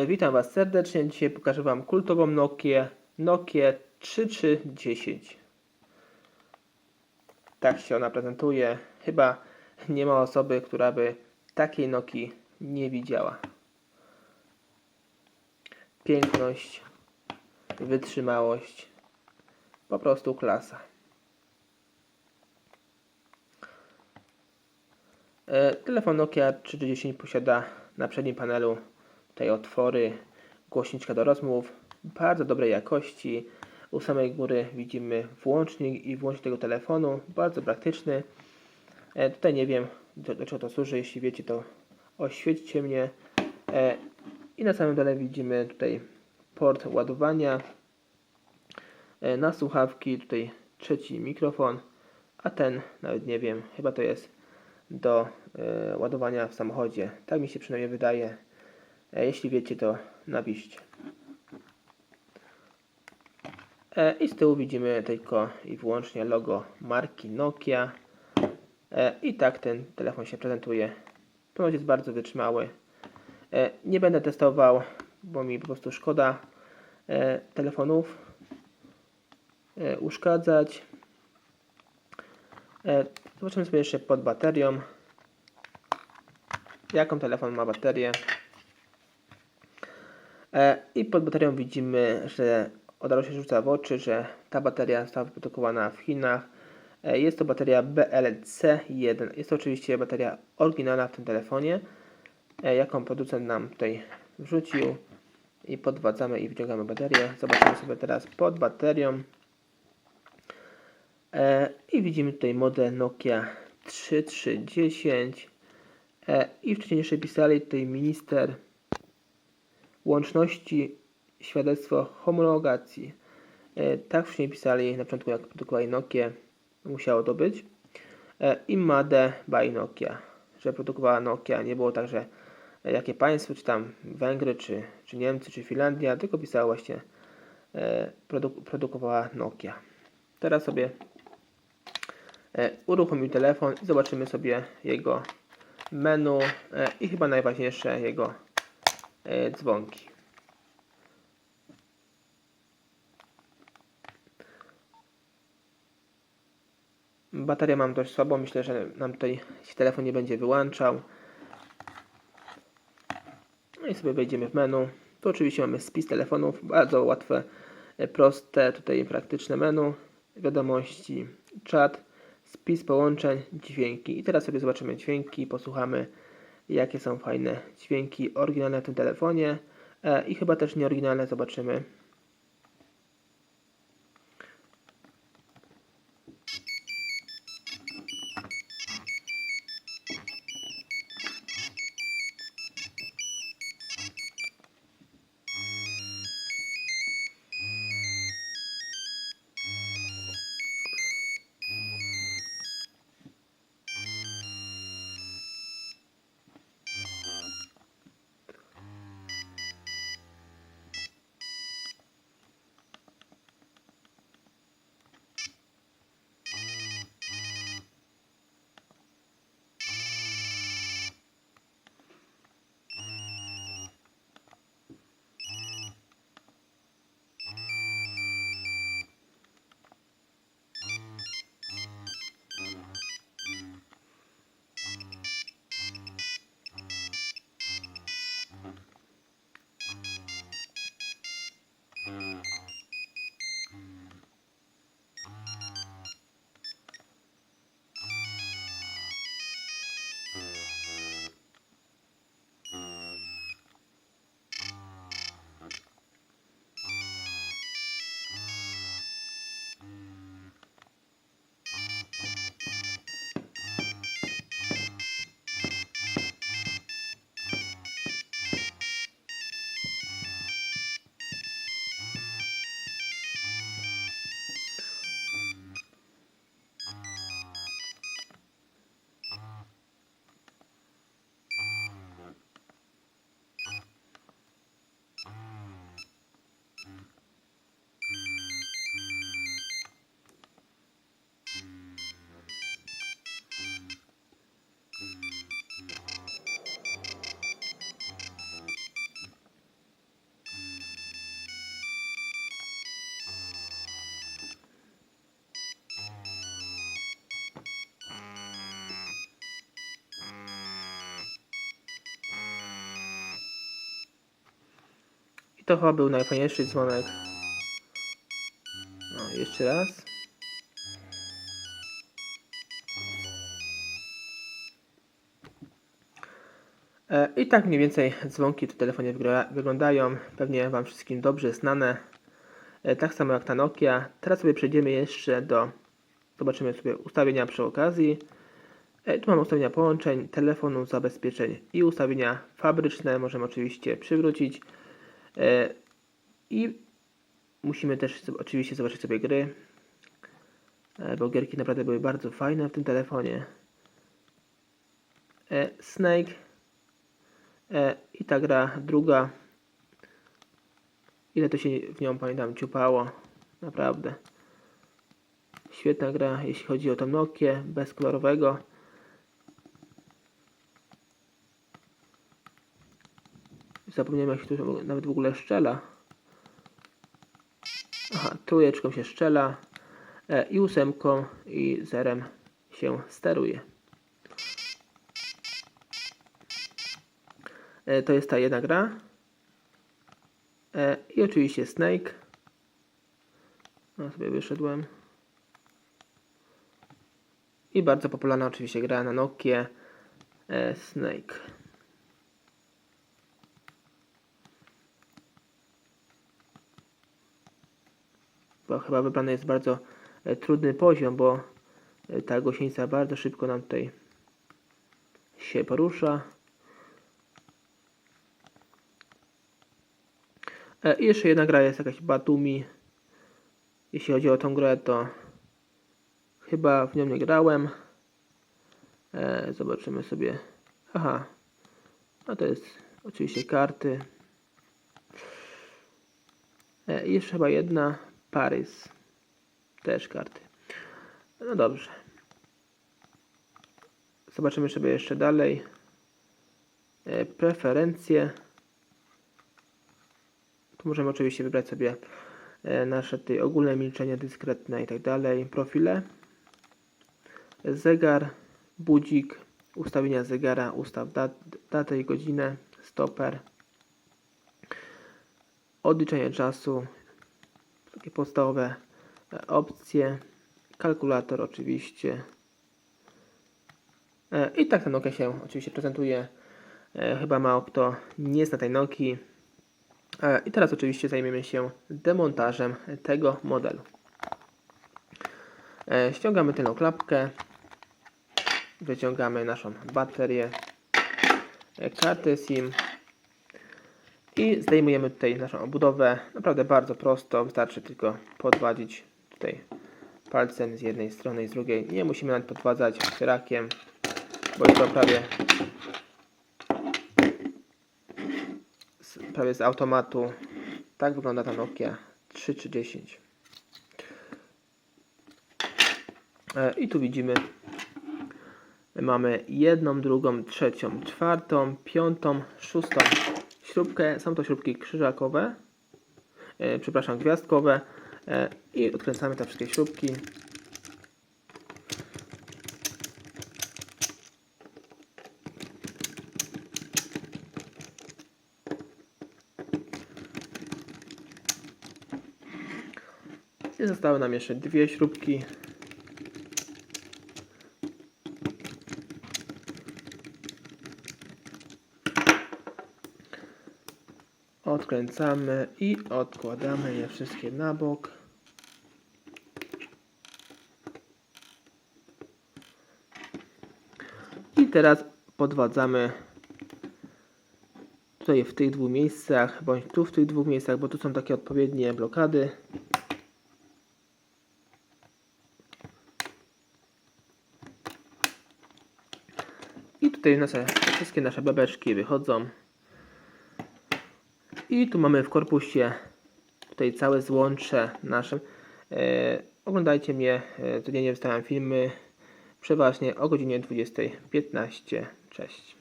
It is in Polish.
Witam Was serdecznie. Dzisiaj pokażę Wam kultową Nokię 3310. Tak się ona prezentuje. Chyba nie ma osoby, która by takiej Nokii nie widziała. Piękność, wytrzymałość, po prostu klasa. Telefon Nokia 3310 posiada na przednim panelu tutaj otwory, głośniczka do rozmów, bardzo dobrej jakości. U samej góry widzimy włącznik i włącznik tego telefonu, bardzo praktyczny. Tutaj nie wiem, do czego to służy, jeśli wiecie, to oświećcie mnie. I na samym dole widzimy tutaj port ładowania, na słuchawki, tutaj trzeci mikrofon, a ten nawet nie wiem, chyba to jest do ładowania w samochodzie. Tak mi się przynajmniej wydaje. Jeśli wiecie, to napiszcie. I z tyłu widzimy tylko i wyłącznie logo marki Nokia. I tak ten telefon się prezentuje. Ponoć jest bardzo wytrzymały. Nie będę testował, bo mi po prostu szkoda telefonów uszkadzać. Zobaczymy sobie jeszcze pod baterią, jaką telefon ma baterię. I pod baterią widzimy, że od razu się rzuca w oczy, że ta bateria została wyprodukowana w Chinach. Jest to bateria BLC1. Jest to oczywiście bateria oryginalna w tym telefonie, jaką producent nam tutaj wrzucił. I podwadzamy i wyciągamy baterię. Zobaczymy sobie teraz pod baterią. I widzimy tutaj model Nokia 3310. I wcześniej jeszcze pisali tutaj minister łączności, świadectwo homologacji. Tak wcześniej pisali na początku, jak produkowali Nokię, musiało to być. I Made by Nokia, że produkowała Nokia. Nie było tak, że jakie państwo, czy tam Węgry, czy Niemcy, czy Finlandia, tylko pisała właśnie produkowała Nokia. Teraz sobie uruchomimy telefon i zobaczymy sobie jego menu i chyba najważniejsze jego dzwonki. Baterię mam dość słabą, myślę, że nam tutaj się telefon nie będzie wyłączał. No i sobie wejdziemy w menu. Tu oczywiście mamy spis telefonów, bardzo łatwe, proste, tutaj praktyczne menu, wiadomości, czat, spis połączeń, dźwięki. I teraz sobie zobaczymy dźwięki, posłuchamy, jakie są fajne dźwięki oryginalne w tym telefonie i chyba też nieoryginalne zobaczymy. To chyba był najfajniejszy dzwonek. No, jeszcze raz. I tak mniej więcej dzwonki w telefonie wyglądają. Pewnie Wam wszystkim dobrze znane. Tak samo jak ta Nokia. Teraz sobie przejdziemy jeszcze do... Zobaczymy sobie ustawienia przy okazji. Tu mamy ustawienia połączeń, telefonu, zabezpieczeń i ustawienia fabryczne. Możemy oczywiście przywrócić. I musimy też oczywiście zobaczyć sobie gry. Bo gierki naprawdę były bardzo fajne w tym telefonie. Snake. I ta gra druga. Ile to się w nią, pamiętam, ciupało. Naprawdę. Świetna gra, jeśli chodzi o tą Nokię bezkolorowego. Zapomniałem, jak się tu nawet w ogóle strzela. Aha, trójeczką się strzela. I 8 i 0 się steruje. To jest ta jedna gra. I oczywiście Snake. No, sobie wyszedłem. I bardzo popularna oczywiście gra na Nokię Snake. Bo chyba wybrany jest bardzo trudny poziom, bo ta gąsienica bardzo szybko nam tutaj się porusza. I jeszcze jedna gra jest jakaś Batumi. Jeśli chodzi o tą grę, to chyba w nią nie grałem. Zobaczymy sobie. Aha. No to jest oczywiście karty. I jeszcze chyba jedna. Paris. Też karty. No dobrze. Zobaczymy sobie jeszcze dalej. Preferencje. Tu możemy oczywiście wybrać sobie nasze tutaj ogólne milczenie, dyskretne i tak dalej. Profile. Zegar, budzik, ustawienia zegara, ustaw datę i godzinę, stoper. Odliczenie czasu. Takie podstawowe opcje. Kalkulator oczywiście. I tak ta Nokia się oczywiście prezentuje. Chyba mało kto nie zna tej Nokii. I teraz oczywiście zajmiemy się demontażem tego modelu. Ściągamy tylną klapkę. Wyciągamy naszą baterię. Kartę SIM. I zdejmujemy tutaj naszą obudowę. Naprawdę bardzo prosto. Wystarczy tylko podwadzić tutaj palcem z jednej strony i z drugiej. Nie musimy nawet podwadzać rakiem, bo jest to prawie z automatu. Tak wygląda ta Nokia 3310. I tu widzimy, mamy jedną, drugą, trzecią, czwartą, piątą, szóstą śrubkę. Są to śrubki krzyżakowe, przepraszam, gwiazdkowe. I odkręcamy te wszystkie śrubki. I zostały nam jeszcze dwie śrubki. Odkręcamy i odkładamy je wszystkie na bok. I teraz podwadzamy tutaj w tych dwóch miejscach, bądź tu w tych dwóch miejscach, bo tu są takie odpowiednie blokady. I tutaj wszystkie nasze bebeczki wychodzą. I tu mamy w korpusie tutaj całe złącze nasze. Oglądajcie mnie, codziennie wystawiam filmy, przeważnie o godzinie 20:15. Cześć.